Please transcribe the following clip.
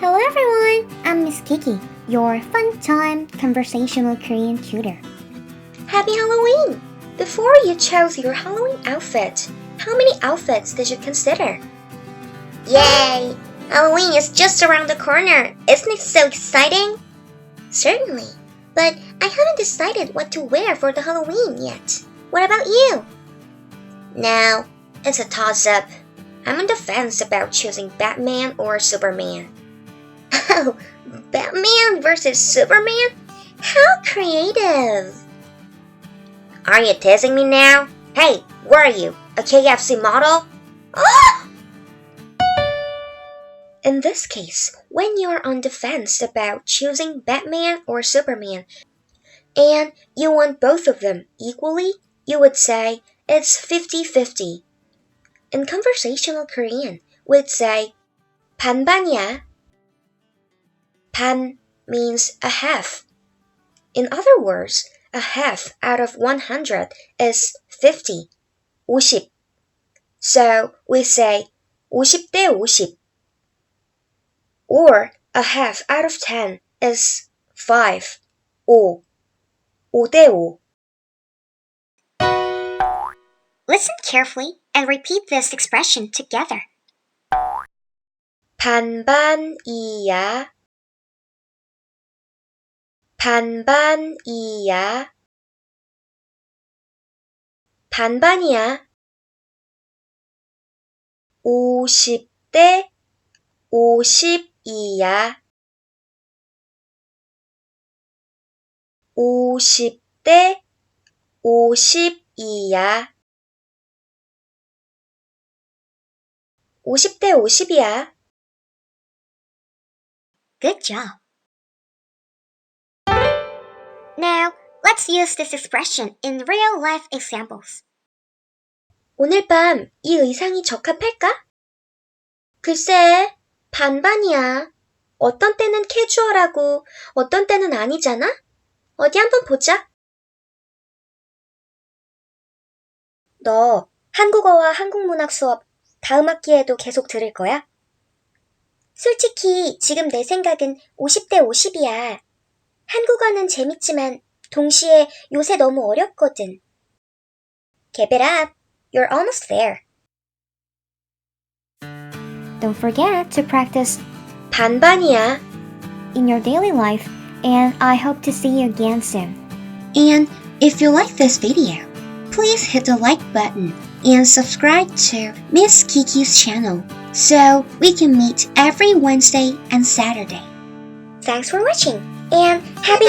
Hello everyone, I'm Ms.Kiki, your fun-time conversational Korean tutor. Happy Halloween! Before you chose your Halloween outfit, how many outfits did you consider? Yay! Halloween is just around the corner. Isn't it so exciting? Certainly, but I haven't decided what to wear for the Halloween yet. What about you? Now, it's a toss-up. I'm on the fence about choosing Batman or Superman. Oh, Batman versus Superman? How creative! Are you teasing me now? Hey, where are you? A KFC model? Ah! In this case, when you're on the fence about choosing Batman or Superman, and you want both of them equally, you would say it's 50-50. In conversational Korean, we'd say 반반이야. 반 means a half. In other words, a half out of 100 is 50, 50. So we say 50대 50. Or a half out of 10 is 5, 5, 5대 5. Listen carefully and repeat this expression together. 반반이야. 반반이야. 반반이야. 50대 50이야. 50대 50이야. 50대 50이야. Good job. Now, let's use this expression in real-life examples. 오늘 밤 이 의상이 적합할까? 글쎄, 반반이야. 어떤 때는 캐주얼하고 어떤 때는 아니잖아? 어디 한번 보자. 너 한국어와 한국문학 수업 다음 학기에도 계속 들을 거야? 솔직히 지금 내 생각은 50대 50이야. 한국어는 재밌지만 동시에 요새 너무 어렵거든. Keep it up. You're almost there. Don't forget to practice 반반이야. in your daily life, and I hope to see you again soon. And if you like this video, please hit the like button and subscribe to Miss Kiki's channel so we can meet every Wednesday and Saturday. Thanks for watching and happy